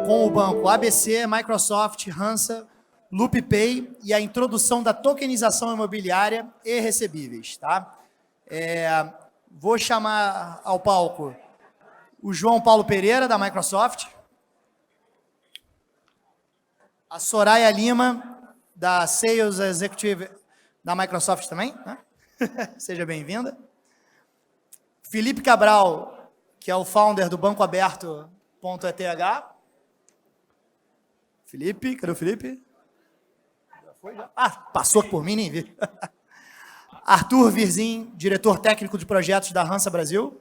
com o banco ABC, Microsoft, Hansa, LoopPay e a introdução da tokenização imobiliária e recebíveis, tá? Vou chamar ao palco o João Paulo Pereira, da Microsoft, a Soraya Lima, da Sales Executive da Microsoft também, né? Seja bem-vinda. Felipe Cabral, que é o founder do Banco Aberto.eth. Felipe, cadê o Felipe? Já foi, já? Ah, passou por mim, nem vi. Arthur Virzin, diretor técnico de projetos da Hansa Brasil.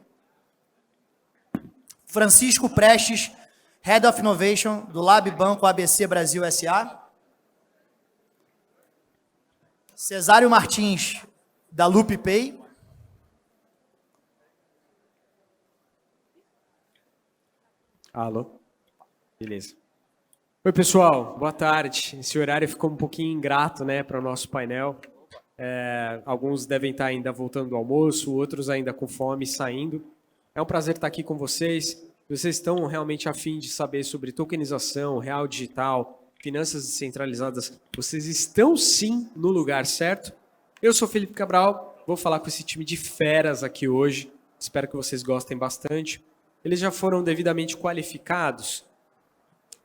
Francisco Prestes, Head of Innovation do Lab Banco ABC Brasil SA. Cesário Martins, da LoopPay. Alô? Beleza. Oi, pessoal. Boa tarde. Esse horário ficou um pouquinho ingrato, né, para o nosso painel. Alguns devem estar ainda voltando do almoço, outros ainda com fome, saindo. É um prazer estar aqui com vocês. Vocês estão realmente a fim de saber sobre tokenização, real digital, finanças descentralizadas. Vocês estão, sim, no lugar certo. Eu sou Felipe Cabral, vou falar com esse time de feras aqui hoje. Espero que vocês gostem bastante. Eles já foram devidamente qualificados.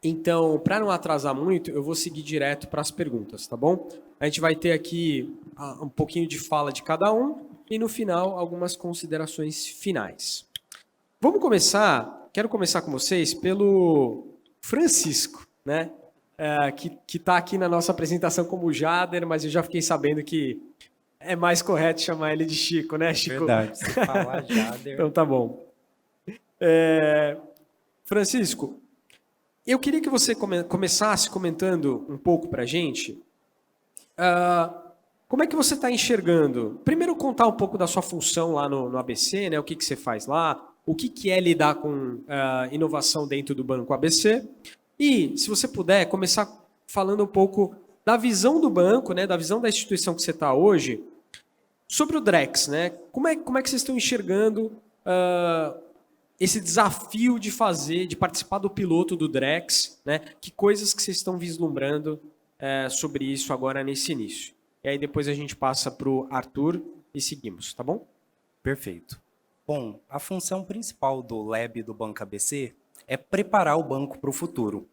Então, para não atrasar muito, eu vou seguir direto para as perguntas, tá bom? A gente vai ter aqui um pouquinho de fala de cada um e, no final, algumas considerações finais. Vamos começar, quero começar com vocês pelo Francisco, né? Que está aqui na nossa apresentação como Jader, mas eu já fiquei sabendo que é mais correto chamar ele de Chico, né, Chico? Verdade, se falar Jader... Então tá bom. Francisco, eu queria que você começasse comentando um pouco para a gente como é que você está enxergando. Primeiro, contar um pouco da sua função lá no ABC, né? O que você faz lá, o que é lidar com inovação dentro do Banco ABC. E, se você puder, começar falando um pouco da visão do banco, né? Da visão da instituição que você está hoje, sobre o Drex, né? Como é que vocês estão enxergando esse desafio de participar do piloto do Drex, né? Que coisas que vocês estão vislumbrando sobre isso agora nesse início? E aí depois a gente passa para o Arthur e seguimos, tá bom? Perfeito. Bom, a função principal do Lab do Banco ABC é preparar o banco para o futuro.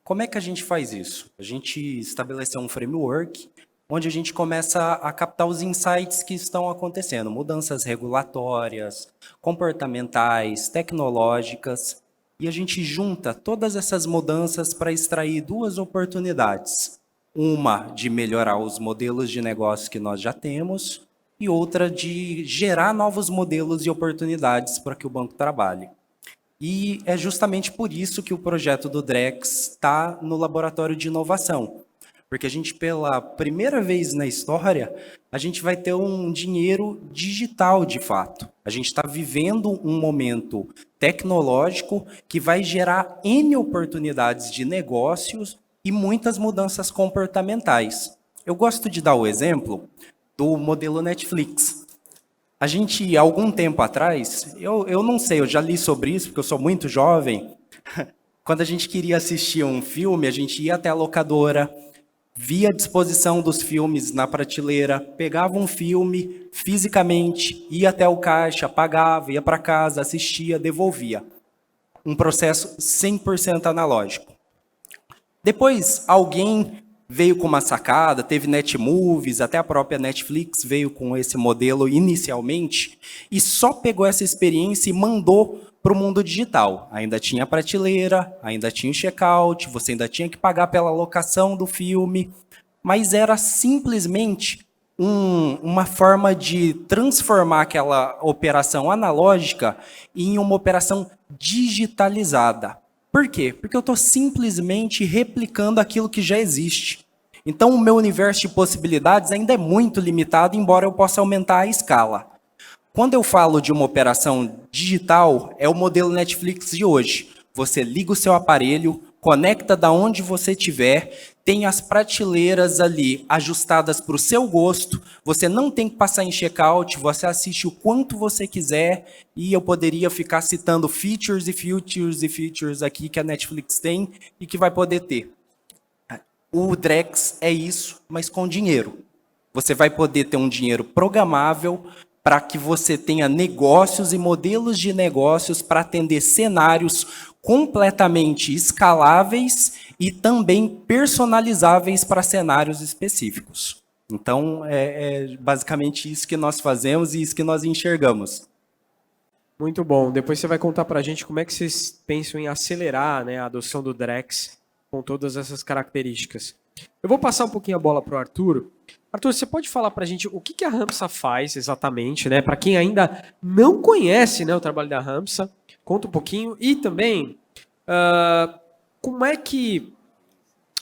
Como é que a gente faz isso? A gente estabeleceu um framework onde a gente começa a captar os insights que estão acontecendo, mudanças regulatórias, comportamentais, tecnológicas, e a gente junta todas essas mudanças para extrair duas oportunidades. Uma de melhorar os modelos de negócio que nós já temos e outra de gerar novos modelos e oportunidades para que o banco trabalhe. E é justamente por isso que o projeto do Drex está no laboratório de inovação. Porque a gente, pela primeira vez na história, a gente vai ter um dinheiro digital de fato. A gente está vivendo um momento tecnológico que vai gerar N oportunidades de negócios e muitas mudanças comportamentais. Eu gosto de dar o exemplo do modelo Netflix. A gente, há algum tempo atrás, eu não sei, eu já li sobre isso, porque eu sou muito jovem. Quando a gente queria assistir um filme, a gente ia até a locadora, via a disposição dos filmes na prateleira, pegava um filme fisicamente, ia até o caixa, pagava, ia para casa, assistia, devolvia. Um processo 100% analógico. Depois, alguém veio com uma sacada, teve Netmovies, até a própria Netflix veio com esse modelo inicialmente, e só pegou essa experiência e mandou para o mundo digital. Ainda tinha prateleira, ainda tinha o checkout, você ainda tinha que pagar pela locação do filme, mas era simplesmente uma forma de transformar aquela operação analógica em uma operação digitalizada. Por quê? Porque eu estou simplesmente replicando aquilo que já existe. Então, o meu universo de possibilidades ainda é muito limitado, embora eu possa aumentar a escala. Quando eu falo de uma operação digital, é o modelo Netflix de hoje. Você liga o seu aparelho, conecta da onde você estiver, tem as prateleiras ali ajustadas para o seu gosto, você não tem que passar em checkout, você assiste o quanto você quiser, e eu poderia ficar citando features e features e features aqui que a Netflix tem e que vai poder ter. O Drex é isso, mas com dinheiro. Você vai poder ter um dinheiro programável para que você tenha negócios e modelos de negócios para atender cenários completamente escaláveis e também personalizáveis para cenários específicos. Então, é basicamente isso que nós fazemos e isso que nós enxergamos. Muito bom. Depois você vai contar para a gente como é que vocês pensam em acelerar, né, a adoção do Drex com todas essas características. Eu vou passar um pouquinho a bola para o Arthur. Arthur, você pode falar para a gente o que a Ramsa faz exatamente, né? Para quem ainda não conhece, né, o trabalho da Ramsa, conta um pouquinho. E também, como é que,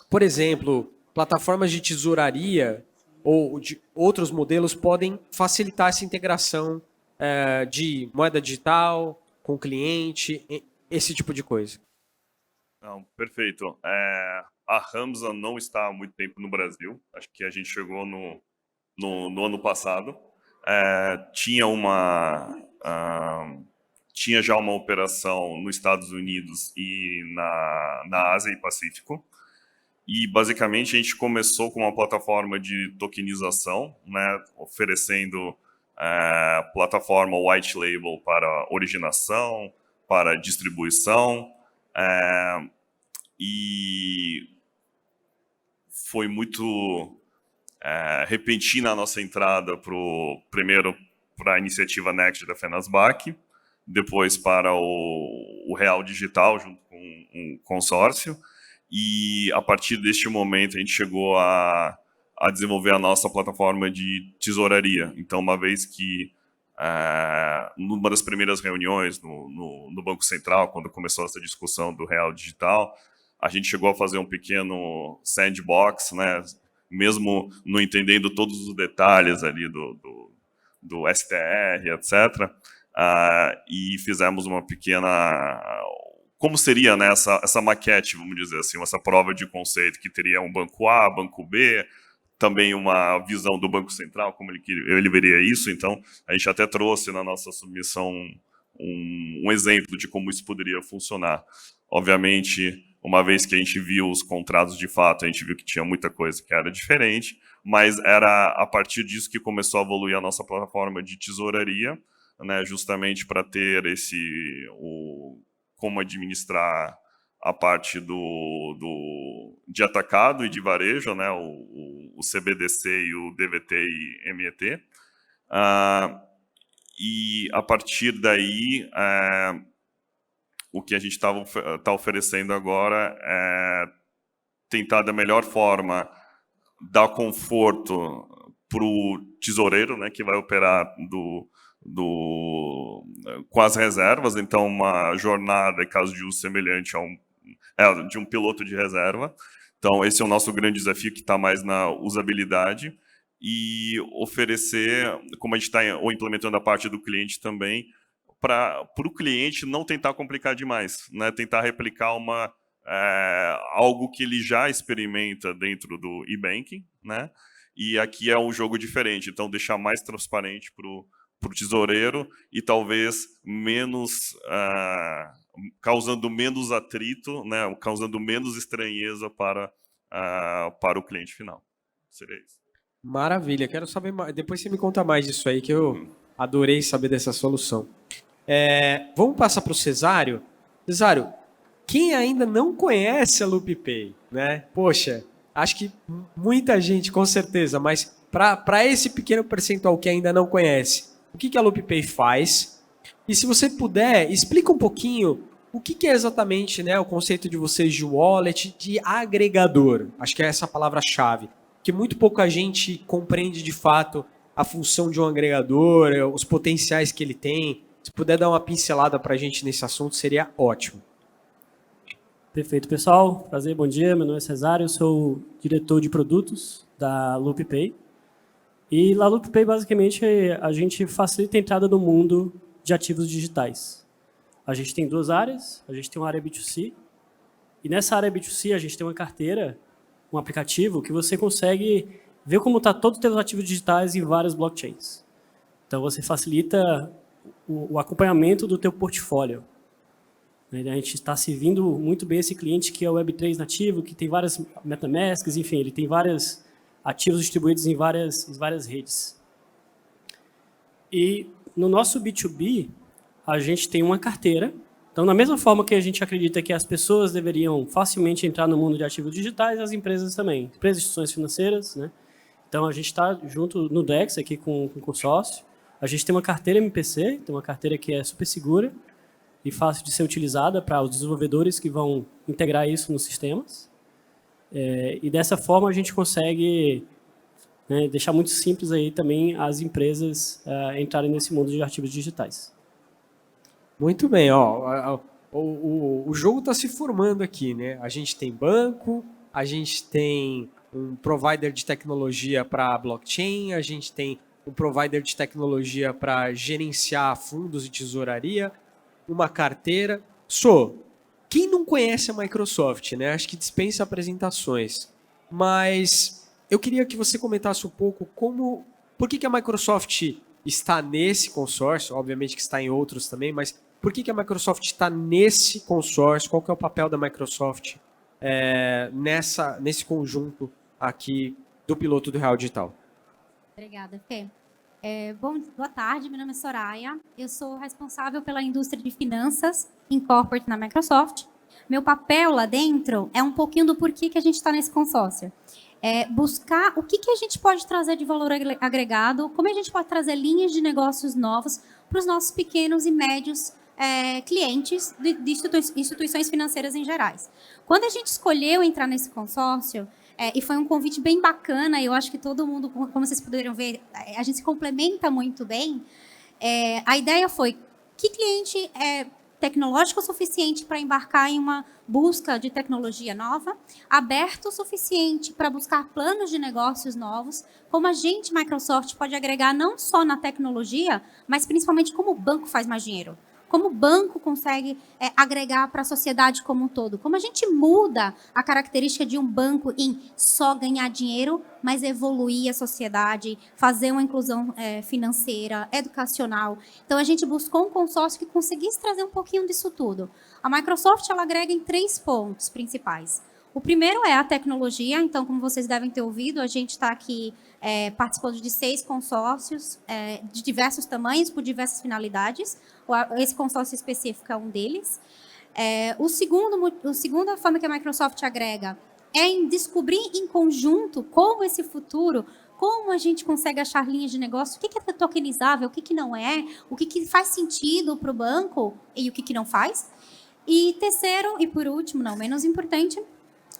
por exemplo, plataformas de tesouraria ou de outros modelos podem facilitar essa integração de moeda digital com o cliente, esse tipo de coisa? Não, perfeito. A Ramsa não está há muito tempo no Brasil. Acho que a gente chegou no ano passado. Tinha já uma operação nos Estados Unidos e na Ásia e Pacífico. E, basicamente, a gente começou com uma plataforma de tokenização, né, oferecendo plataforma white label para originação, para distribuição, e foi muito repentina a nossa entrada primeiro para a iniciativa Next da Fenasbac, depois para o Real Digital, junto com um consórcio, e a partir deste momento a gente chegou a desenvolver a nossa plataforma de tesouraria. Então, uma vez que numa das primeiras reuniões no Banco Central, quando começou essa discussão do Real Digital, a gente chegou a fazer um pequeno sandbox, né, mesmo não entendendo todos os detalhes ali do STR, etc., e fizemos uma pequena... Como seria, né, essa maquete, vamos dizer assim, essa prova de conceito, que teria um banco A, banco B, também uma visão do Banco Central, como ele veria isso. Então, a gente até trouxe na nossa submissão um exemplo de como isso poderia funcionar. Obviamente, uma vez que a gente viu os contratos de fato, a gente viu que tinha muita coisa que era diferente, mas era a partir disso que começou a evoluir a nossa plataforma de tesouraria, né, justamente para ter como administrar a parte de atacado e de varejo, né, o CBDC e o DVT e MET. E a partir daí, o que a gente tá oferecendo agora é tentar, da melhor forma, dar conforto para o tesoureiro, né, que vai operar com as reservas. Então, uma jornada, em caso de uso semelhante a de um piloto de reserva. Então, esse é o nosso grande desafio, que está mais na usabilidade, e oferecer, como a gente está implementando a parte do cliente também, para o cliente não tentar complicar demais, né? Tentar replicar algo que ele já experimenta dentro do e-banking, né? E aqui é um jogo diferente, então deixar mais transparente para o tesoureiro e talvez causando menos atrito, né? Causando menos estranheza para o cliente final. Seria isso. Maravilha, quero saber mais. Depois você me conta mais disso aí, que eu adorei saber dessa solução. Vamos passar para o Cesário. Cesário, quem ainda não conhece a LoopPay, né? Poxa, acho que muita gente, com certeza, mas para esse pequeno percentual que ainda não conhece, o que a LoopPay faz? E se você puder, explica um pouquinho o que é exatamente, né, o conceito de vocês de wallet, de agregador. Acho que é essa a palavra-chave. Que muito pouca gente compreende de fato a função de um agregador, os potenciais que ele tem. Se puder dar uma pincelada para a gente nesse assunto, seria ótimo. Perfeito, pessoal. Prazer, bom dia. Meu nome é Cesário, eu sou diretor de produtos da LoopPay. E na LoopPay, basicamente, a gente facilita a entrada no mundo de ativos digitais. A gente tem duas áreas. A gente tem uma área B2C, E nessa área B2C, a gente tem uma carteira, um aplicativo, que você consegue ver como está todos os seus ativos digitais em várias blockchains. Então, você facilita o acompanhamento do teu portfólio. A gente está servindo muito bem esse cliente que é o Web3 nativo, que tem várias MetaMasks, enfim, ele tem vários ativos distribuídos em várias redes. E no nosso B2B, a gente tem uma carteira. Então, da mesma forma que a gente acredita que as pessoas deveriam facilmente entrar no mundo de ativos digitais, as empresas também. Empresas e instituições financeiras, né? Então, a gente está junto no DEX aqui com o consórcio. A gente tem uma carteira MPC, tem uma carteira que é super segura e fácil de ser utilizada para os desenvolvedores que vão integrar isso nos sistemas. E dessa forma a gente consegue, né, deixar muito simples aí também as empresas entrarem nesse mundo de ativos digitais. Muito bem, ó, o jogo está se formando aqui, né? A gente tem banco, a gente tem um provider de tecnologia para blockchain, a gente tem um provider de tecnologia para gerenciar fundos e tesouraria, uma carteira. Quem não conhece a Microsoft, né? Acho que dispensa apresentações. Mas eu queria que você comentasse um pouco por que a Microsoft está nesse consórcio, obviamente que está em outros também, mas por que a Microsoft está nesse consórcio? Qual que é o papel da Microsoft nesse conjunto aqui do piloto do Real Digital? Obrigada, Fê. Boa tarde, meu nome é Soraya, eu sou responsável pela indústria de finanças em corporate na Microsoft. Meu papel lá dentro é um pouquinho do porquê que a gente está nesse consórcio. Buscar o que a gente pode trazer de valor agregado, como a gente pode trazer linhas de negócios novos para os nossos pequenos e médios clientes de instituições financeiras em gerais. Quando a gente escolheu entrar nesse consórcio, e foi um convite bem bacana, eu acho que todo mundo, como vocês puderam ver, a gente se complementa muito bem. A ideia foi, que cliente é tecnológico o suficiente para embarcar em uma busca de tecnologia nova, aberto o suficiente para buscar planos de negócios novos, como a gente, Microsoft, pode agregar não só na tecnologia, mas principalmente como o banco faz mais dinheiro. Como o banco consegue agregar para a sociedade como um todo. Como a gente muda a característica de um banco em só ganhar dinheiro, mas evoluir a sociedade, fazer uma inclusão financeira, educacional. Então, a gente buscou um consórcio que conseguisse trazer um pouquinho disso tudo. A Microsoft ela agrega em 3 pontos principais. O primeiro é a tecnologia. Então, como vocês devem ter ouvido, a gente está aqui participando de 6 consórcios de diversos tamanhos, por diversas finalidades. Esse consórcio específico é um deles. A segunda forma que a Microsoft agrega é em descobrir em conjunto como esse futuro, como a gente consegue achar linhas de negócio, o que é tokenizável, o que não é, o que faz sentido para o banco e o que não faz. E terceiro, e por último, não menos importante,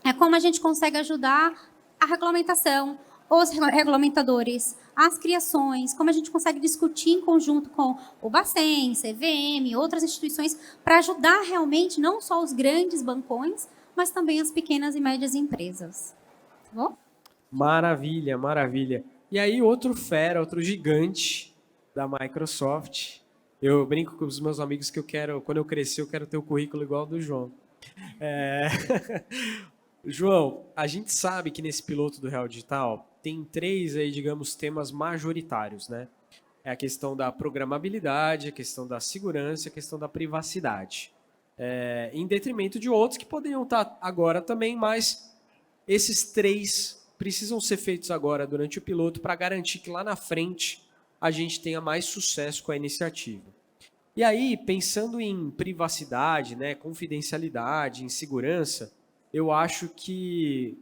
é como a gente consegue ajudar a regulamentação, os regulamentadores, as criações, como a gente consegue discutir em conjunto com o Bacen, CVM, outras instituições, para ajudar realmente não só os grandes bancões, mas também as pequenas e médias empresas. Tá bom? Maravilha, maravilha. E aí, outro gigante da Microsoft. Eu brinco com os meus amigos que quando eu crescer, eu quero ter o currículo igual ao do João. João, a gente sabe que nesse piloto do Real Digital tem 3 aí, digamos, temas majoritários, né? É a questão da programabilidade, a questão da segurança, a questão da privacidade. Em detrimento de outros que poderiam estar agora também, mas esses 3 precisam ser feitos agora durante o piloto para garantir que lá na frente a gente tenha mais sucesso com a iniciativa. E aí, pensando em privacidade, né, confidencialidade, em segurança, eu acho que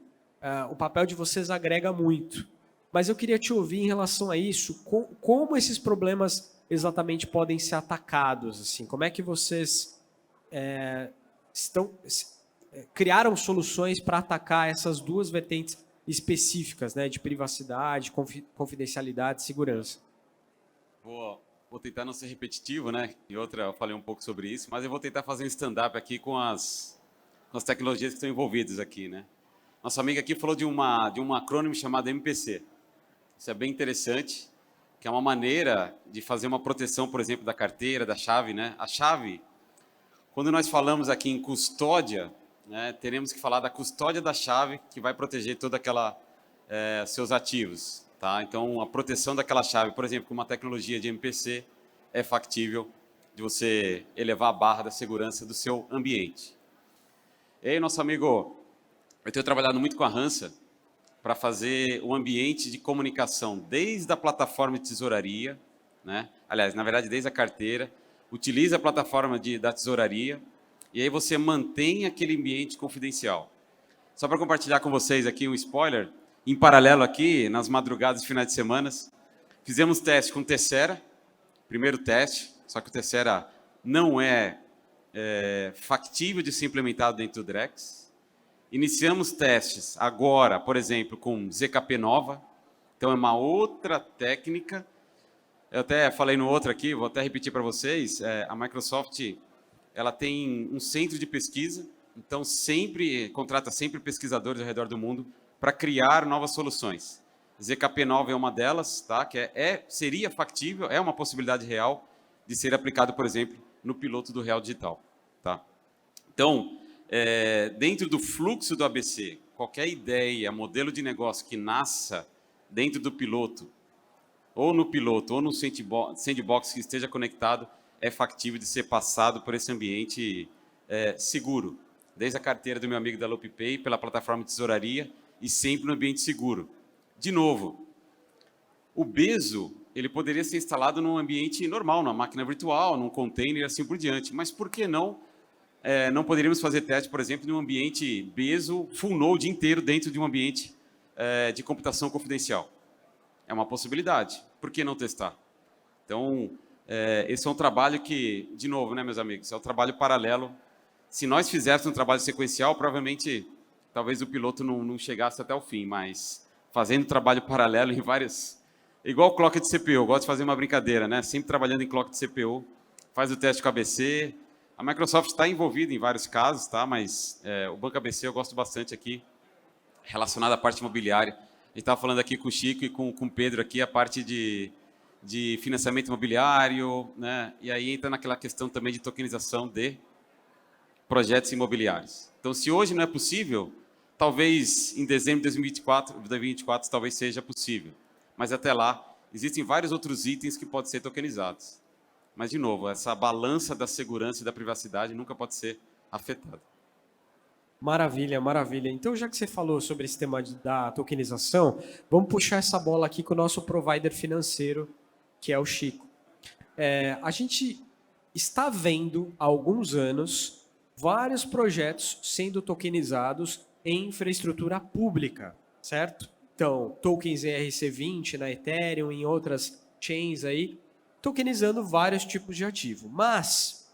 o papel de vocês agrega muito. Mas eu queria te ouvir em relação a isso, como esses problemas exatamente podem ser atacados, assim, como é que vocês criaram soluções para atacar essas 2 vertentes específicas, né, de privacidade, confidencialidade e segurança? Vou tentar não ser repetitivo, né? Em outra eu falei um pouco sobre isso, mas eu vou tentar fazer um stand-up aqui com as tecnologias que estão envolvidas aqui, né? Nosso amigo aqui falou de um acrônimo chamado MPC. Isso é bem interessante, que é uma maneira de fazer uma proteção, por exemplo, da carteira, da chave, né? A chave, quando nós falamos aqui em custódia, né, teremos que falar da custódia da chave, que vai proteger toda aquela seus ativos, tá? Então, a proteção daquela chave, por exemplo, com uma tecnologia de MPC, é factível de você elevar a barra da segurança do seu ambiente. E aí, nosso amigo, eu tenho trabalhado muito com a Hansa para fazer o ambiente de comunicação desde a plataforma de tesouraria, né? Aliás, na verdade, desde a carteira, utiliza a plataforma da tesouraria e aí você mantém aquele ambiente confidencial. Só para compartilhar com vocês aqui um spoiler, em paralelo aqui, nas madrugadas e finais de semana, fizemos teste com o Tessera, primeiro teste, só que o Tessera não é factível de ser implementado dentro do Drex. Iniciamos testes agora, por exemplo, com ZKP Nova, então é uma outra técnica. Eu até falei no outro aqui, vou até repetir para vocês, a Microsoft ela tem um centro de pesquisa, então contrata sempre pesquisadores ao redor do mundo para criar novas soluções. ZKP Nova é uma delas, tá? Que seria factível, é uma possibilidade real de ser aplicado, por exemplo, no piloto do Real Digital. Tá? Então, dentro do fluxo do ABC, qualquer ideia, modelo de negócio que nasça dentro do piloto, ou no sandbox que esteja conectado, é factível de ser passado por esse ambiente seguro. Desde a carteira do meu amigo da LoopPay, pela plataforma de tesouraria, e sempre no ambiente seguro. De novo, o Bezo ele poderia ser instalado num ambiente normal, numa máquina virtual, num container e assim por diante. Mas por que não poderíamos fazer teste, por exemplo, num ambiente Bezo full node inteiro dentro de um ambiente de computação confidencial? É uma possibilidade. Por que não testar? Então, esse é um trabalho que, de novo, né, meus amigos, é um trabalho paralelo. Se nós fizéssemos um trabalho sequencial, provavelmente, talvez o piloto não chegasse até o fim, mas fazendo trabalho paralelo em vários... Igual clock de CPU, eu gosto de fazer uma brincadeira, né? Sempre trabalhando em clock de CPU, faz o teste com a ABC. A Microsoft está envolvida em vários casos, tá? Mas o Banco ABC eu gosto bastante aqui, relacionado à parte imobiliária. A gente estava falando aqui com o Chico e com o Pedro aqui, a parte de financiamento imobiliário, né? E aí entra naquela questão também de tokenização de projetos imobiliários. Então, se hoje não é possível, talvez em dezembro de 2024 talvez seja possível. Mas até lá, existem vários outros itens que podem ser tokenizados. Mas, de novo, essa balança da segurança e da privacidade nunca pode ser afetada. Maravilha, maravilha. Então, já que você falou sobre esse tema da tokenização, vamos puxar essa bola aqui com o nosso provider financeiro, que é o Chico. A gente está vendo há alguns anos vários projetos sendo tokenizados em infraestrutura pública, certo? Então, tokens ERC20 na Ethereum, em outras chains aí, tokenizando vários tipos de ativo. Mas,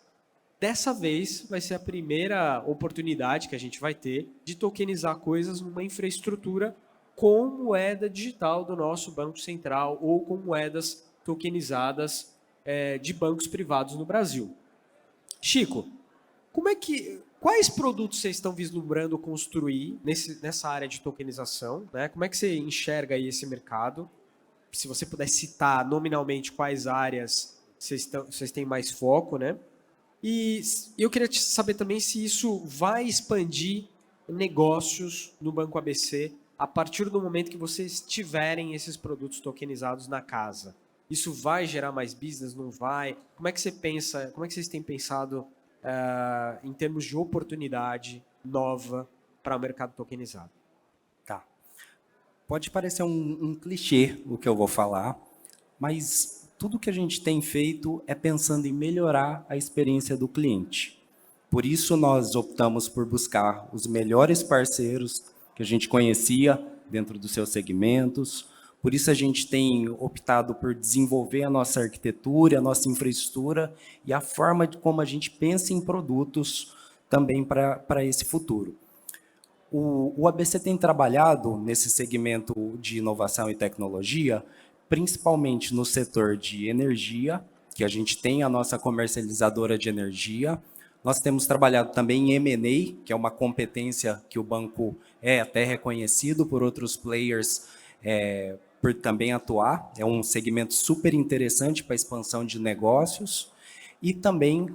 dessa vez, vai ser a primeira oportunidade que a gente vai ter de tokenizar coisas numa infraestrutura com moeda digital do nosso Banco Central ou com moedas tokenizadas de bancos privados no Brasil. Chico, quais produtos vocês estão vislumbrando construir nessa área de tokenização? Né? Como é que você enxerga aí esse mercado? Se você puder citar nominalmente quais áreas vocês têm mais foco, né? E eu queria saber também se isso vai expandir negócios no Banco ABC a partir do momento que vocês tiverem esses produtos tokenizados na casa. Isso vai gerar mais business? Não vai? Como é que você pensa? Como é que vocês têm pensado em termos de oportunidade nova para o mercado tokenizado? Tá. Pode parecer um clichê o que eu vou falar, mas tudo que a gente tem feito é pensando em melhorar a experiência do cliente. Por isso nós optamos por buscar os melhores parceiros que a gente conhecia dentro dos seus segmentos. Por isso a gente tem optado por desenvolver a nossa arquitetura, a nossa infraestrutura e a forma de como a gente pensa em produtos também para esse futuro. O ABC tem trabalhado nesse segmento de inovação e tecnologia, principalmente no setor de energia, que a gente tem a nossa comercializadora de energia. Nós temos trabalhado também em M&A, que é uma competência que o banco é até reconhecido por outros players por também atuar. É um segmento super interessante para a expansão de negócios. e também,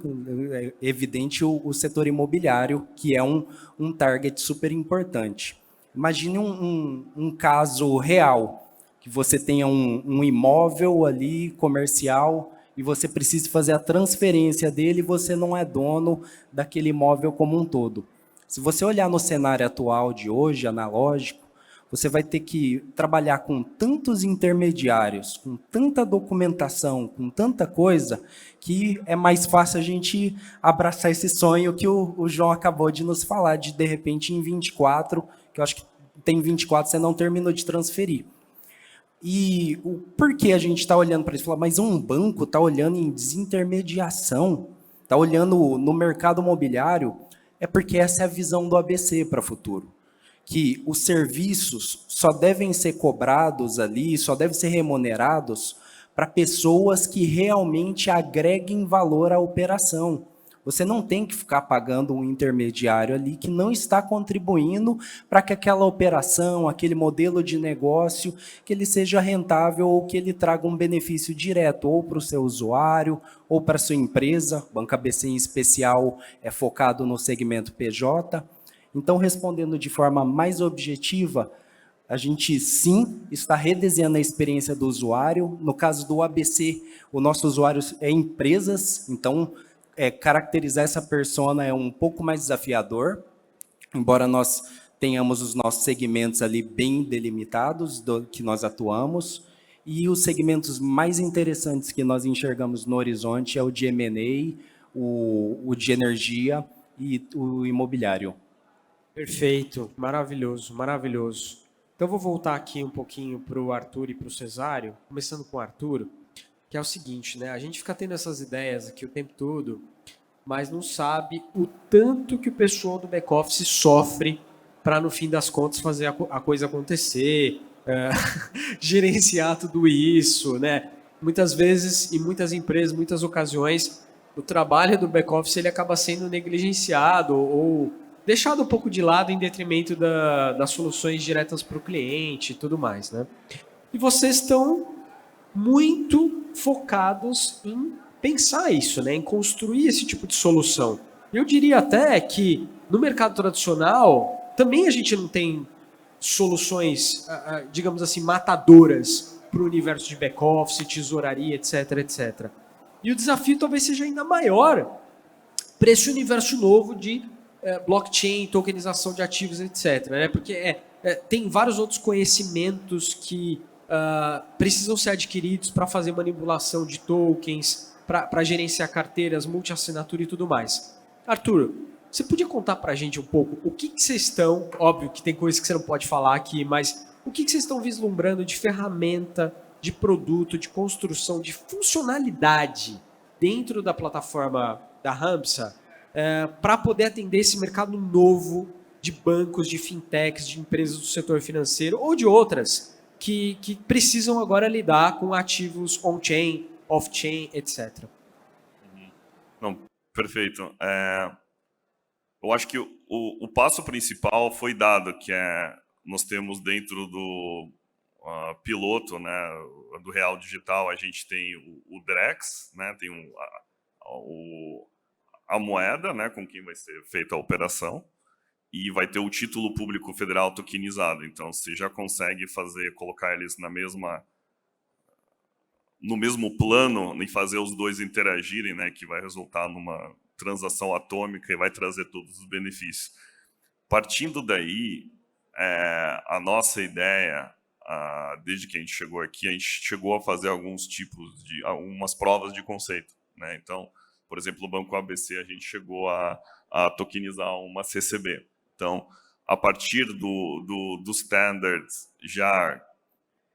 é evidente, o setor imobiliário, que é um target super importante. Imagine um caso real, que você tenha um imóvel ali comercial e você precisa fazer a transferência dele e você não é dono daquele imóvel como um todo. Se você olhar no cenário atual de hoje, analógico, você vai ter que trabalhar com tantos intermediários, com tanta documentação, com tanta coisa, que é mais fácil a gente abraçar esse sonho que o João acabou de nos falar, de repente, em 24, que eu acho que tem 24, você não terminou de transferir. E o porquê a gente está olhando para isso? Mas um banco está olhando em desintermediação, está olhando no mercado imobiliário, é porque essa é a visão do ABC para o futuro. Que os serviços só devem ser cobrados ali, só devem ser remunerados para pessoas que realmente agreguem valor à operação. Você não tem que ficar pagando um intermediário ali que não está contribuindo para que aquela operação, aquele modelo de negócio, que ele seja rentável ou que ele traga um benefício direto ou para o seu usuário ou para a sua empresa. O Banco ABC, em especial, é focado no segmento PJ. Então, respondendo de forma mais objetiva, a gente, sim, está redesenhando a experiência do usuário. No caso do ABC, o nosso usuário é empresas, então, caracterizar essa persona é um pouco mais desafiador, embora nós tenhamos os nossos segmentos ali bem delimitados, que nós atuamos, e os segmentos mais interessantes que nós enxergamos no horizonte é o de M&A, o de energia e o imobiliário. Perfeito, maravilhoso, maravilhoso. Então, eu vou voltar aqui um pouquinho para o Arthur e para o Cesário, começando com o Arthur, que é o seguinte, né? A gente fica tendo essas ideias aqui o tempo todo, mas não sabe o tanto que o pessoal do back-office sofre para, no fim das contas, fazer a coisa acontecer, gerenciar tudo isso, né? Muitas vezes, em muitas empresas, muitas ocasiões, o trabalho do back-office ele acaba sendo negligenciado ou deixado um pouco de lado em detrimento das soluções diretas para o cliente e tudo mais, né? E vocês estão muito focados em pensar isso, né? Em construir esse tipo de solução. Eu diria até que no mercado tradicional também a gente não tem soluções, digamos assim, matadoras para o universo de back-office, tesouraria, etc, etc. E o desafio talvez seja ainda maior para esse universo novo de blockchain, tokenização de ativos, etc. Né? Porque tem vários outros conhecimentos que precisam ser adquiridos para fazer manipulação de tokens, para gerenciar carteiras, multi-assinatura e tudo mais. Arthur, você podia contar para a gente um pouco o que vocês estão, óbvio que tem coisas que você não pode falar aqui, mas o que vocês estão vislumbrando de ferramenta, de produto, de construção, de funcionalidade dentro da plataforma da Ramsa para poder atender esse mercado novo de bancos, de fintechs, de empresas do setor financeiro ou de outras que precisam agora lidar com ativos on-chain, off-chain, etc. Não, perfeito. Eu acho que o passo principal foi dado, que nós temos dentro do piloto, né, do Real Digital, a gente tem o Drex, né, tem a moeda, né, com quem vai ser feita a operação, e vai ter o título público federal tokenizado. Então, você já consegue colocar eles no mesmo plano e fazer os dois interagirem, né, que vai resultar numa transação atômica e vai trazer todos os benefícios. Partindo daí, a nossa ideia, desde que a gente chegou aqui, a gente chegou a fazer algumas provas de conceito, né? Então, por exemplo, no Banco ABC, a gente chegou a tokenizar uma CCB. Então, a partir dos standards já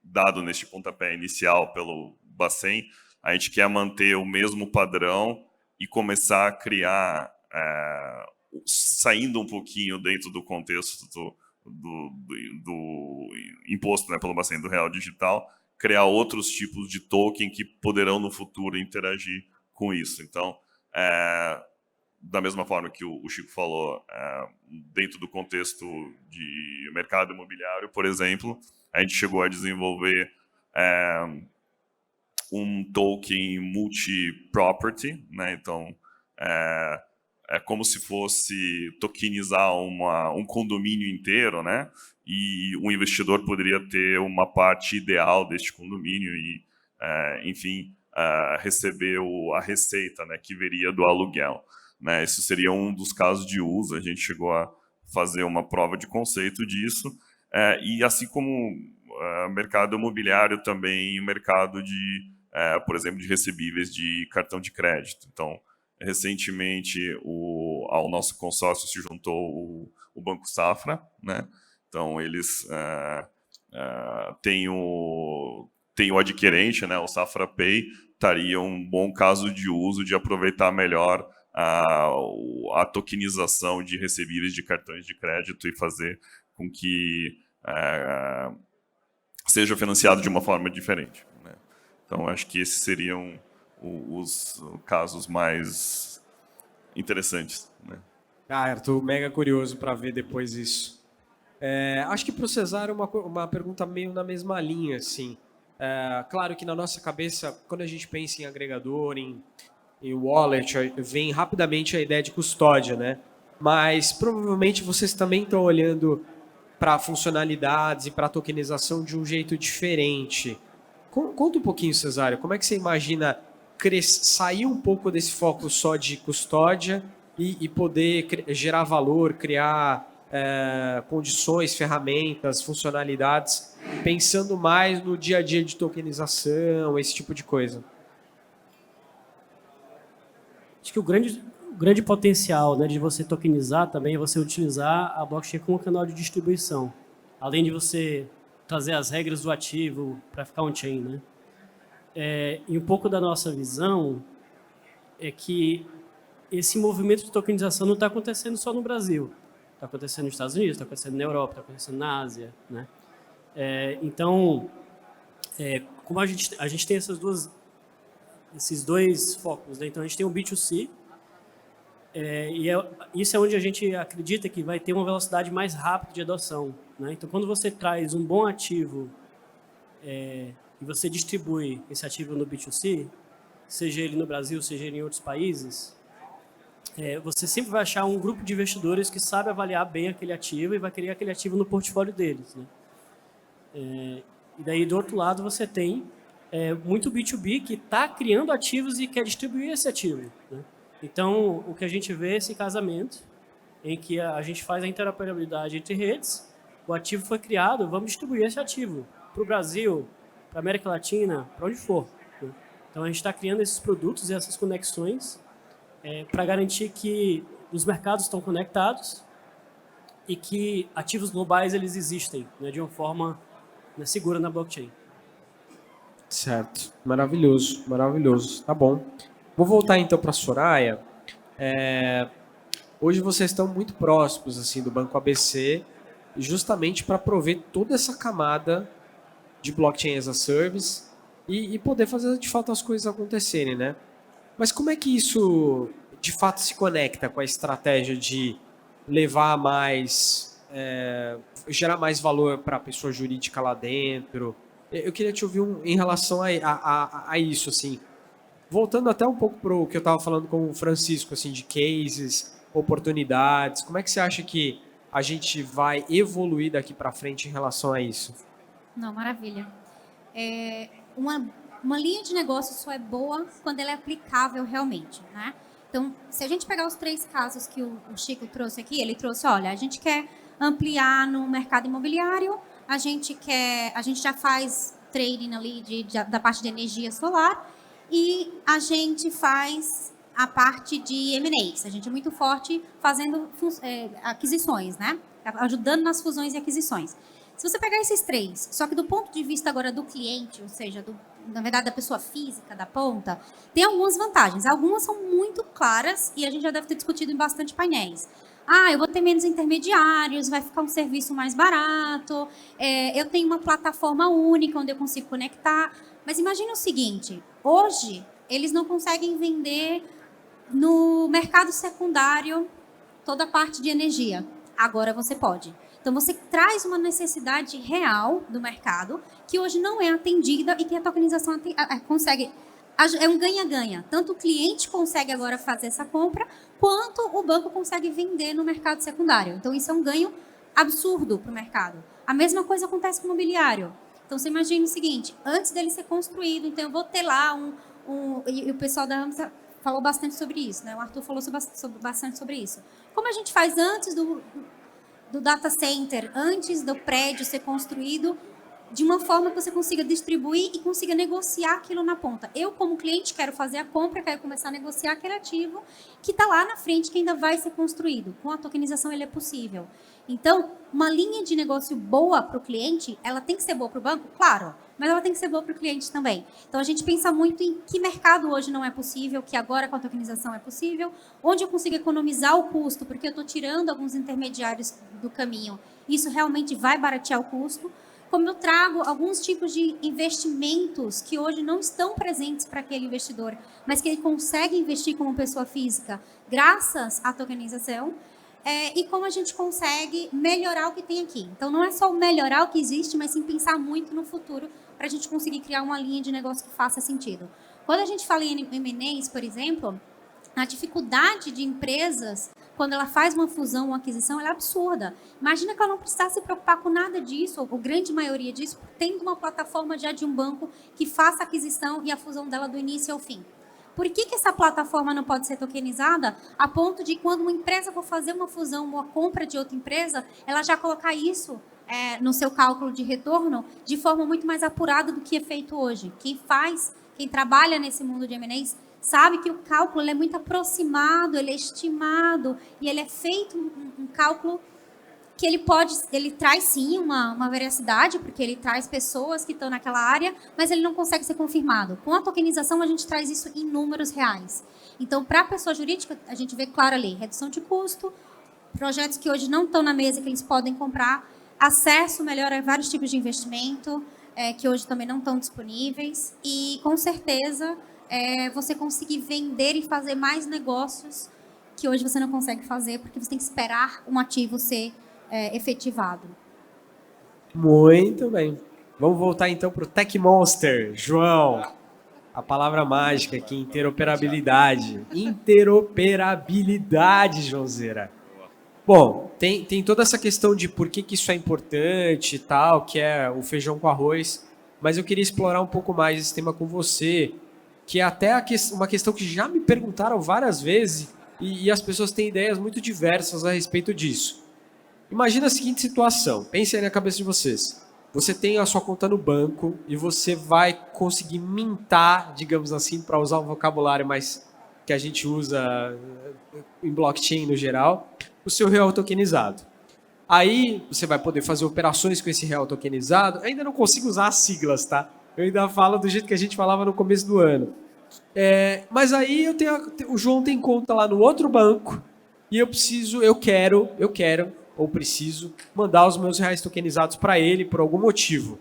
dado neste pontapé inicial pelo Bacen, a gente quer manter o mesmo padrão e começar a criar, saindo um pouquinho dentro do contexto do imposto, né, pelo Bacen do Real Digital, criar outros tipos de token que poderão no futuro interagir com isso. Então, da mesma forma que o Chico falou, dentro do contexto de mercado imobiliário, por exemplo, a gente chegou a desenvolver um token multi-property, né? Então, é como se fosse tokenizar um condomínio inteiro, né? E o investidor poderia ter uma parte ideal deste condomínio e, enfim, receber a receita, né, que viria do aluguel, né? Isso seria um dos casos de uso. A gente chegou a fazer uma prova de conceito disso. E assim como o mercado imobiliário, também o mercado de, por exemplo, de recebíveis de cartão de crédito. Então, recentemente, ao nosso consórcio se juntou o Banco Safra, né? Então, eles têm o adquirente, né? O Safra Pay estaria um bom caso de uso de aproveitar melhor a tokenização de recebíveis de cartões de crédito e fazer com que seja financiado de uma forma diferente, né? Então, acho que esses seriam os casos mais interessantes, né? Estou mega curioso para ver depois isso. Acho que para o Cesário uma pergunta meio na mesma linha, assim. Claro que na nossa cabeça, quando a gente pensa em agregador, em wallet, vem rapidamente a ideia de custódia, né? Mas provavelmente vocês também estão olhando para funcionalidades e para tokenização de um jeito diferente. Conta um pouquinho, Cesário, como é que você imagina sair um pouco desse foco só de custódia e poder gerar valor, criar condições, ferramentas, funcionalidades, pensando mais no dia a dia de tokenização, esse tipo de coisa? Acho que o grande potencial, né, de você tokenizar também é você utilizar a blockchain como canal de distribuição, além de você trazer as regras do ativo para ficar on-chain, né? E um pouco da nossa visão é que esse movimento de tokenização não está acontecendo só no Brasil. Está acontecendo nos Estados Unidos, está acontecendo na Europa, está acontecendo na Ásia, né? Então, como a gente tem esses dois focos, né? Então, a gente tem um B2C, isso é onde a gente acredita que vai ter uma velocidade mais rápida de adoção, né? Então, quando você traz um bom ativo e você distribui esse ativo no B2C, seja ele no Brasil, seja ele em outros países, você sempre vai achar um grupo de investidores que sabe avaliar bem aquele ativo e vai querer aquele ativo no portfólio deles, né? E daí, do outro lado, você tem muito B2B que está criando ativos e quer distribuir esse ativo, né? Então, o que a gente vê é esse casamento em que a gente faz a interoperabilidade entre redes, o ativo foi criado, vamos distribuir esse ativo para o Brasil, para a América Latina, para onde for, né? Então, a gente está criando esses produtos e essas conexões para garantir que os mercados estão conectados e que ativos globais eles existem, né, de uma forma, né, segura na blockchain. Certo. Maravilhoso, maravilhoso. Tá bom. Vou voltar então para a Soraya. Hoje vocês estão muito próximos assim do Banco ABC, justamente para prover toda essa camada de blockchain as a service e poder fazer de fato as coisas acontecerem, né? Mas como é que isso de fato se conecta com a estratégia de levar mais, gerar mais valor para a pessoa jurídica lá dentro? Eu queria te ouvir em relação a isso, assim. Voltando até um pouco para o que eu estava falando com o Francisco, assim, de cases, oportunidades, como é que você acha que a gente vai evoluir daqui para frente em relação a isso? Não, maravilha. Uma linha de negócio só é boa quando ela é aplicável realmente, né? Então, se a gente pegar os 3 casos que o Chico trouxe aqui, ele trouxe, olha, a gente quer ampliar no mercado imobiliário, a gente já faz trading ali da parte de energia solar e a gente faz a parte de M&As. A gente é muito forte fazendo aquisições, né? Ajudando nas fusões e aquisições. Se você pegar esses 3, só que do ponto de vista agora do cliente, ou seja, na verdade da pessoa física, da ponta, tem algumas vantagens. Algumas são muito claras e a gente já deve ter discutido em bastante painéis. Eu vou ter menos intermediários, vai ficar um serviço mais barato, eu tenho uma plataforma única onde eu consigo conectar. Mas imagine o seguinte, hoje eles não conseguem vender no mercado secundário toda a parte de energia. Agora você pode. Então, você traz uma necessidade real do mercado que hoje não é atendida e que a tokenização consegue. É um ganha-ganha. Tanto o cliente consegue agora fazer essa compra, quanto o banco consegue vender no mercado secundário. Então, isso é um ganho absurdo para o mercado. A mesma coisa acontece com o imobiliário. Então, você imagina o seguinte, antes dele ser construído, então eu vou ter lá e o pessoal da Ramsa falou bastante sobre isso, né? O Arthur falou bastante sobre isso. Como a gente faz antes do data center, antes do prédio ser construído, de uma forma que você consiga distribuir e consiga negociar aquilo na ponta. Eu, como cliente, quero fazer a compra, quero começar a negociar aquele ativo que está lá na frente, que ainda vai ser construído. Com a tokenização, ele é possível. Então, uma linha de negócio boa para o cliente, ela tem que ser boa para o banco? Claro, mas ela tem que ser boa para o cliente também. Então, a gente pensa muito em que mercado hoje não é possível, que agora com a tokenização é possível, onde eu consigo economizar o custo, porque eu estou tirando alguns intermediários do caminho. Isso realmente vai baratear o custo. Como eu trago alguns tipos de investimentos que hoje não estão presentes para aquele investidor, mas que ele consegue investir como pessoa física, graças à tokenização, e como a gente consegue melhorar o que tem aqui. Então, não é só melhorar o que existe, mas sim pensar muito no futuro para a gente conseguir criar uma linha de negócio que faça sentido. Quando a gente fala em M&As, por exemplo, a dificuldade de empresas, quando ela faz uma fusão, uma aquisição, ela é absurda. Imagina que ela não precisasse se preocupar com nada disso, ou grande maioria disso, tendo uma plataforma já de um banco que faça a aquisição e a fusão dela do início ao fim. Por que essa plataforma não pode ser tokenizada a ponto de, quando uma empresa for fazer uma fusão, uma compra de outra empresa, ela já colocar isso no seu cálculo de retorno de forma muito mais apurada do que é feito hoje? Quem trabalha nesse mundo de M&As, sabe que o cálculo ele é muito aproximado, ele é estimado, e ele é feito um cálculo que ele traz sim uma veracidade, porque ele traz pessoas que estão naquela área, mas ele não consegue ser confirmado. Com a tokenização, a gente traz isso em números reais. Então, para a pessoa jurídica, a gente vê claro ali, redução de custo, projetos que hoje não estão na mesa, que eles podem comprar, acesso melhor a vários tipos de investimento, que hoje também não estão disponíveis, e, com certeza, você conseguir vender e fazer mais negócios que hoje você não consegue fazer, porque você tem que esperar um ativo ser efetivado. Muito bem. Vamos voltar então para o Tech Monster. João, a palavra mágica aqui, interoperabilidade. Interoperabilidade, Joãozeira. Bom, tem toda essa questão de por que isso é importante e tal, que é o feijão com arroz, mas eu queria explorar um pouco mais esse tema com você, que é até uma questão que já me perguntaram várias vezes e as pessoas têm ideias muito diversas a respeito disso. Imagina a seguinte situação, pense aí na cabeça de vocês. Você tem a sua conta no banco e você vai conseguir mintar, digamos assim, para usar um vocabulário mais que a gente usa em blockchain no geral, o seu real tokenizado. Aí você vai poder fazer operações com esse real tokenizado. Eu ainda não consigo usar as siglas, tá? Eu ainda falo do jeito que a gente falava no começo do ano. Mas aí o João tem conta lá no outro banco e eu quero ou preciso mandar os meus reais tokenizados para ele por algum motivo.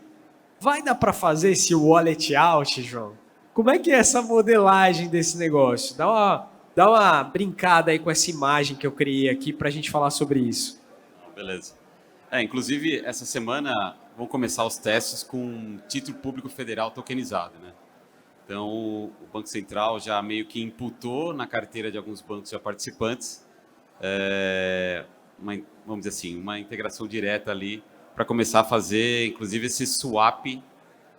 Vai dar para fazer esse wallet out, João? Como é que é essa modelagem desse negócio? Dá uma brincada aí com essa imagem que eu criei aqui para a gente falar sobre isso. Beleza. Inclusive, essa semana vão começar os testes com título público federal tokenizado, né? Então, o Banco Central já meio que imputou na carteira de alguns bancos já participantes vamos dizer assim, uma integração direta ali para começar a fazer, inclusive, esse swap,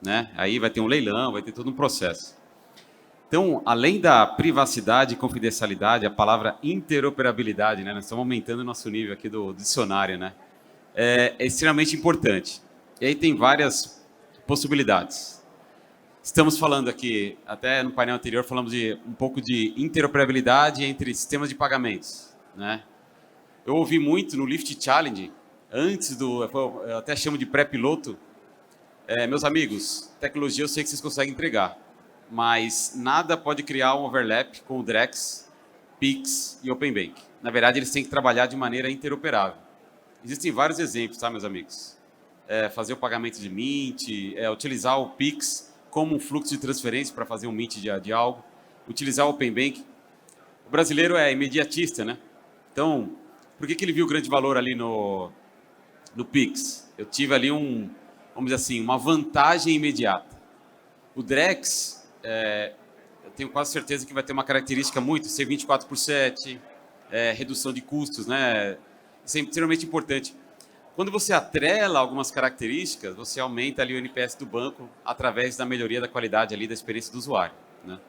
né? Aí vai ter um leilão, vai ter todo um processo. Então, além da privacidade e confidencialidade, a palavra interoperabilidade, né? Nós estamos aumentando o nosso nível aqui do dicionário, né? É extremamente importante. E aí tem várias possibilidades. Estamos falando aqui, até no painel anterior, falamos de um pouco de interoperabilidade entre sistemas de pagamentos, né? Eu ouvi muito no Lift Challenge, eu até chamo de pré-piloto, meus amigos, tecnologia eu sei que vocês conseguem entregar, mas nada pode criar um overlap com o Drex, Pix e Open Bank. Na verdade, eles têm que trabalhar de maneira interoperável. Existem vários exemplos, tá, meus amigos? Fazer o pagamento de Mint, utilizar o Pix como um fluxo de transferência para fazer um Mint de algo, utilizar o Open Bank. O brasileiro é imediatista, né? Então, Por que ele viu grande valor ali no Pix? Eu tive ali vamos dizer assim, uma vantagem imediata. O Drex, eu tenho quase certeza que vai ter uma característica muito, ser 24/7, redução de custos, né? Isso é extremamente importante. Quando você atrela algumas características, você aumenta ali o NPS do banco através da melhoria da qualidade ali da experiência do usuário, né?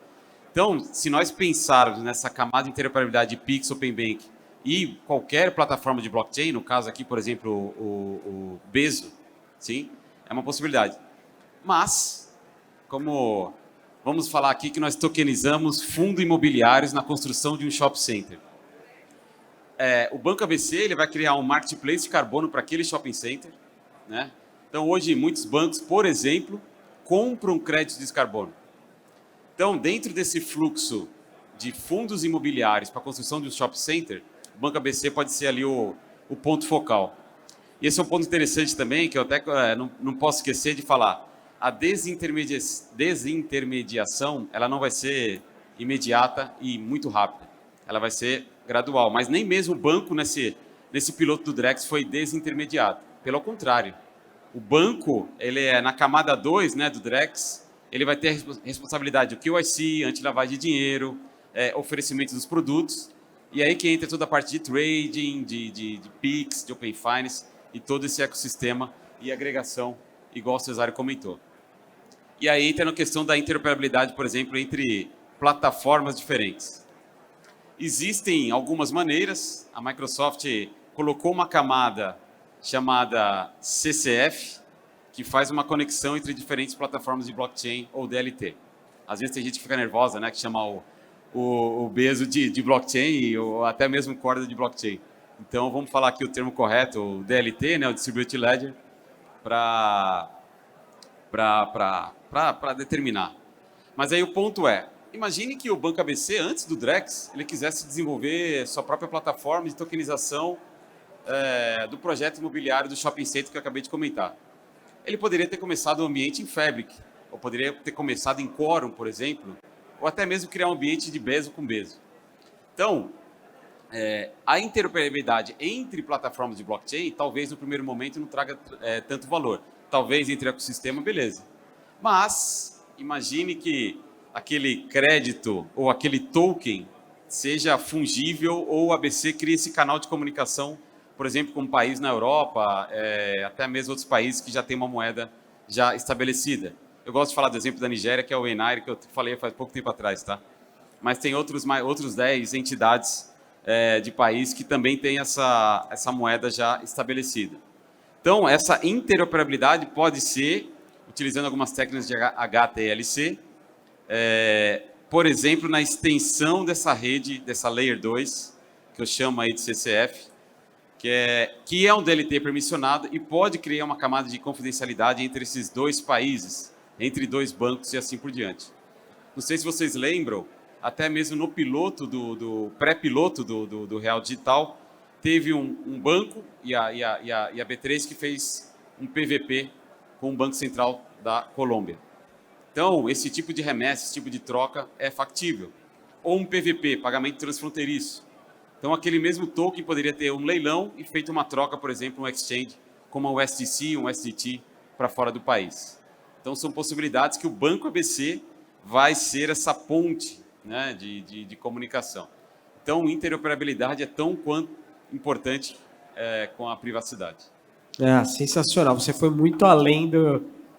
Então, se nós pensarmos nessa camada de interoperabilidade de Pix, Open Bank e qualquer plataforma de blockchain, no caso aqui, por exemplo, o Bezo, sim, é uma possibilidade. Mas, como vamos falar aqui que nós tokenizamos fundos imobiliários na construção de um shopping center. O Banco ABC ele vai criar um marketplace de carbono para aquele shopping center, né? Então, hoje, muitos bancos, por exemplo, compram créditos de carbono. Então, dentro desse fluxo de fundos imobiliários para a construção de um shopping center, o Banco ABC pode ser ali o ponto focal. E esse é um ponto interessante também, que eu até não posso esquecer de falar. A desintermediação, ela não vai ser imediata e muito rápida. Ela vai ser gradual. Mas nem mesmo o banco nesse piloto do Drex foi desintermediado. Pelo contrário. O banco, ele é na camada 2, né, do Drex, ele vai ter a responsabilidade do QIC, anti-lavagem de dinheiro, oferecimento dos produtos, e aí que entra toda a parte de trading, de Pix, de Open Finance, e todo esse ecossistema e agregação, igual o Cesário comentou. E aí entra na questão da interoperabilidade, por exemplo, entre plataformas diferentes. Existem algumas maneiras, a Microsoft colocou uma camada chamada CCF, que faz uma conexão entre diferentes plataformas de blockchain ou DLT. Às vezes tem gente que fica nervosa, né, que chama o Bezo de blockchain ou até mesmo corda de blockchain. Então, vamos falar aqui o termo correto, o DLT, né, o Distributed Ledger, para determinar. Mas aí o ponto é, imagine que o Banco ABC, antes do Drex, ele quisesse desenvolver sua própria plataforma de tokenização do projeto imobiliário do shopping center que eu acabei de comentar. Ele poderia ter começado o ambiente em Fabric, ou poderia ter começado em Quorum, por exemplo, ou até mesmo criar um ambiente de Bezo com Bezo. Então, a interoperabilidade entre plataformas de blockchain, talvez no primeiro momento não traga tanto valor. Talvez entre ecossistema, beleza. Mas, imagine que aquele crédito ou aquele token seja fungível ou o ABC crie esse canal de comunicação, por exemplo, com um país na Europa, até mesmo outros países que já têm uma moeda já estabelecida. Eu gosto de falar do exemplo da Nigéria, que é o Enaire, que eu falei faz pouco tempo atrás, tá? Mas tem outros 10 entidades de país que também têm essa moeda já estabelecida. Então, essa interoperabilidade pode ser, utilizando algumas técnicas de HTLC, por exemplo, na extensão dessa rede, dessa Layer 2, que eu chamo aí de CCF, que é um DLT permissionado e pode criar uma camada de confidencialidade entre esses dois países, entre dois bancos e assim por diante. Não sei se vocês lembram, até mesmo no piloto, do pré-piloto do Real Digital, teve um banco e a B3 que fez um PVP com o Banco Central da Colômbia. Então, esse tipo de remessa, esse tipo de troca é factível. Ou um PVP, pagamento transfronteiriço. Então, aquele mesmo token poderia ter um leilão e feito uma troca, por exemplo, um exchange, como um USDC, um USDT, para fora do país. Então, são possibilidades que o Banco ABC vai ser essa ponte, né, de comunicação. Então, interoperabilidade é tão quanto importante com a privacidade. Sensacional. Você foi muito além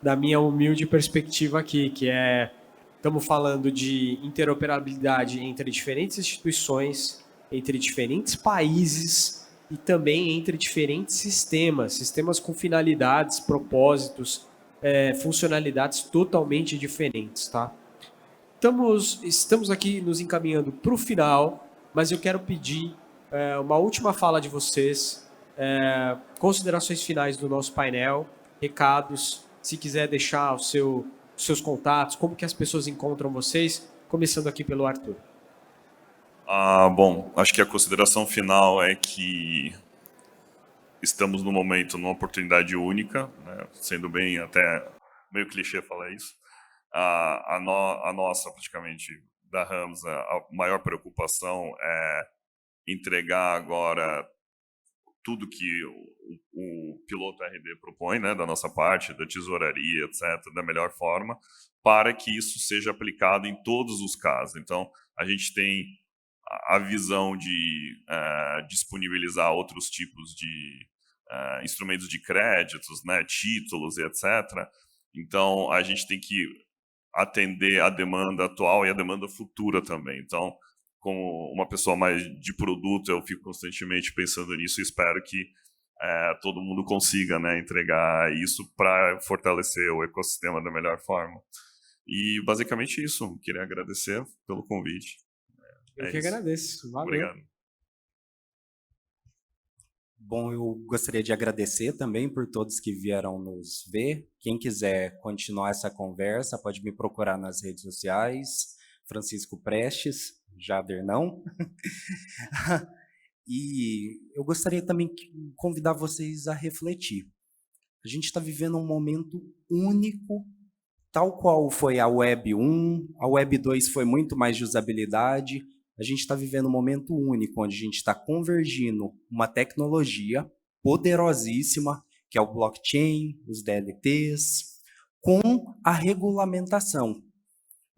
da minha humilde perspectiva aqui, que estamos falando de interoperabilidade entre diferentes instituições, entre diferentes países e também entre diferentes sistemas com finalidades, propósitos, funcionalidades totalmente diferentes, tá? Estamos aqui nos encaminhando para o final, mas eu quero pedir uma última fala de vocês, considerações finais do nosso painel, recados, se quiser deixar os seus contatos, como que as pessoas encontram vocês, começando aqui pelo Arthur. Bom, acho que a consideração final é que estamos no momento numa oportunidade única, né? Sendo bem até meio clichê falar isso. A nossa, praticamente, da Rams, a maior preocupação é entregar agora tudo que o piloto RD propõe, né, da nossa parte, da tesouraria, etc., da melhor forma, para que isso seja aplicado em todos os casos. Então, a gente tem a visão de disponibilizar outros tipos de instrumentos de créditos, né, títulos, etc. Então, a gente tem que atender a demanda atual e a demanda futura também. Então, como uma pessoa mais de produto, eu fico constantemente pensando nisso e espero que todo mundo consiga, né, entregar isso para fortalecer o ecossistema da melhor forma. E basicamente isso. Queria agradecer pelo convite. Eu que agradeço. Valeu. Obrigado. Bom, eu gostaria de agradecer também por todos que vieram nos ver. Quem quiser continuar essa conversa, pode me procurar nas redes sociais, Francisco Prestes, Jader não. E eu gostaria também de convidar vocês a refletir. A gente está vivendo um momento único, tal qual foi a Web 1, a Web 2 foi muito mais de usabilidade. A gente está vivendo um momento único, onde a gente está convergindo uma tecnologia poderosíssima, que é o blockchain, os DLTs, com a regulamentação.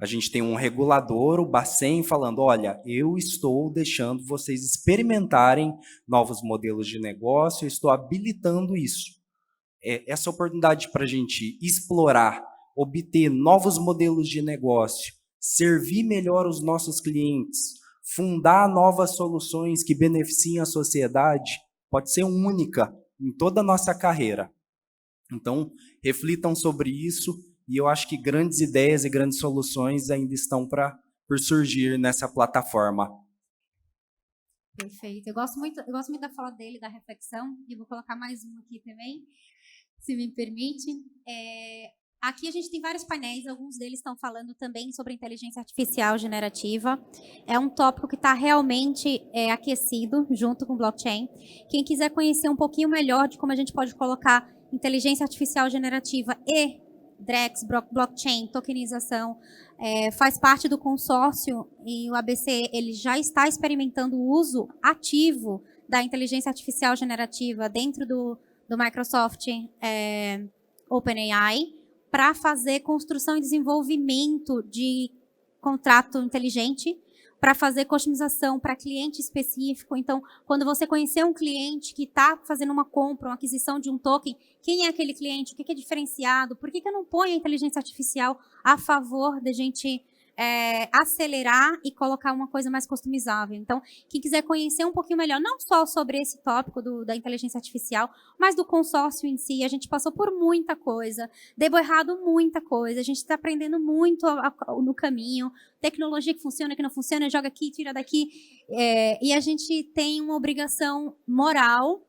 A gente tem um regulador, o Bacen, falando, olha, eu estou deixando vocês experimentarem novos modelos de negócio, eu estou habilitando isso. Essa oportunidade para a gente explorar, obter novos modelos de negócio, servir melhor os nossos clientes, fundar novas soluções que beneficiem a sociedade, pode ser única em toda a nossa carreira. Então, reflitam sobre isso, e eu acho que grandes ideias e grandes soluções ainda estão por surgir nessa plataforma. Perfeito. Eu gosto muito da fala dele, da reflexão, e vou colocar mais um aqui também, se me permite. Aqui a gente tem vários painéis, alguns deles estão falando também sobre inteligência artificial generativa. É um tópico que está realmente aquecido junto com o blockchain. Quem quiser conhecer um pouquinho melhor de como a gente pode colocar inteligência artificial generativa e DREX, blockchain, tokenização, faz parte do consórcio, e o ABC ele já está experimentando o uso ativo da inteligência artificial generativa dentro do Microsoft OpenAI, para fazer construção e desenvolvimento de contrato inteligente, para fazer customização para cliente específico. Então, quando você conhecer um cliente que está fazendo uma compra, uma aquisição de um token, quem é aquele cliente, o que é diferenciado, por que eu não ponho a inteligência artificial a favor da gente acelerar e colocar uma coisa mais customizável. Então, quem quiser conhecer um pouquinho melhor, não só sobre esse tópico da inteligência artificial, mas do consórcio em si, a gente passou por muita coisa, deu errado muita coisa, a gente está aprendendo muito no caminho, tecnologia que funciona, que não funciona, joga aqui, tira daqui, e a gente tem uma obrigação moral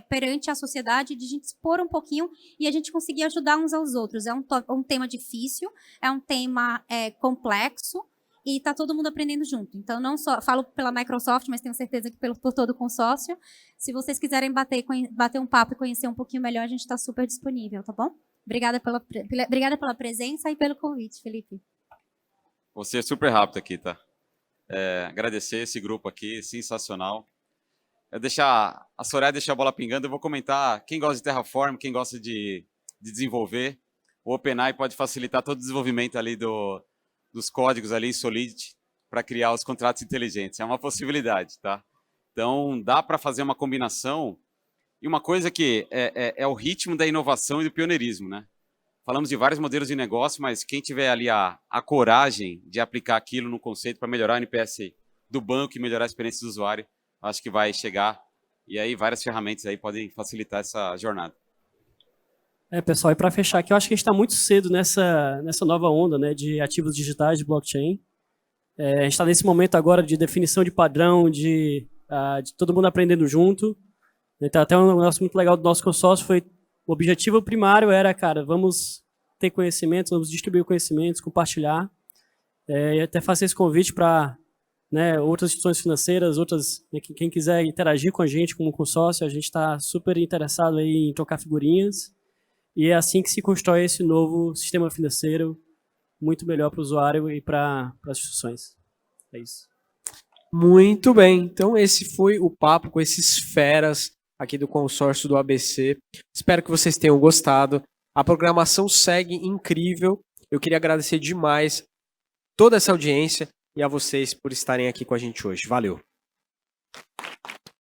perante a sociedade de a gente expor um pouquinho e a gente conseguir ajudar uns aos outros. É um tema difícil, é um tema complexo, e está todo mundo aprendendo junto. Então, não só falo pela Microsoft, mas tenho certeza que por todo o consórcio. Se vocês quiserem bater um papo e conhecer um pouquinho melhor, a gente está super disponível, tá bom? Obrigada pela presença e pelo convite, Felipe. Você é super rápido aqui, tá? Agradecer esse grupo aqui, sensacional. Deixar a Soraya deixar a bola pingando, eu vou comentar quem gosta de Terraform, quem gosta de desenvolver. O OpenAI pode facilitar todo o desenvolvimento ali dos códigos ali em Solidity para criar os contratos inteligentes. É uma possibilidade, tá? Então, dá para fazer uma combinação. E uma coisa que é o ritmo da inovação e do pioneirismo, né? Falamos de vários modelos de negócio, mas quem tiver ali a coragem de aplicar aquilo no conceito para melhorar o NPS do banco e melhorar a experiência do usuário, acho que vai chegar, e aí várias ferramentas aí podem facilitar essa jornada. Pessoal, e para fechar aqui, eu acho que a gente está muito cedo nessa nova onda, né, de ativos digitais de blockchain. A gente está nesse momento agora de definição de padrão, de todo mundo aprendendo junto. Então, até um negócio muito legal do nosso consórcio foi, o objetivo primário era, cara, vamos ter conhecimentos, vamos distribuir conhecimentos, compartilhar. E até fazer esse convite para outras instituições financeiras, quem quiser interagir com a gente como consórcio, a gente está super interessado aí em trocar figurinhas, e é assim que se constrói esse novo sistema financeiro muito melhor para o usuário e para as instituições. É isso. Muito bem, então esse foi o papo com esses feras aqui do consórcio do ABC. Espero que vocês tenham gostado. A programação segue incrível. Eu queria agradecer demais toda essa audiência e a vocês por estarem aqui com a gente hoje. Valeu!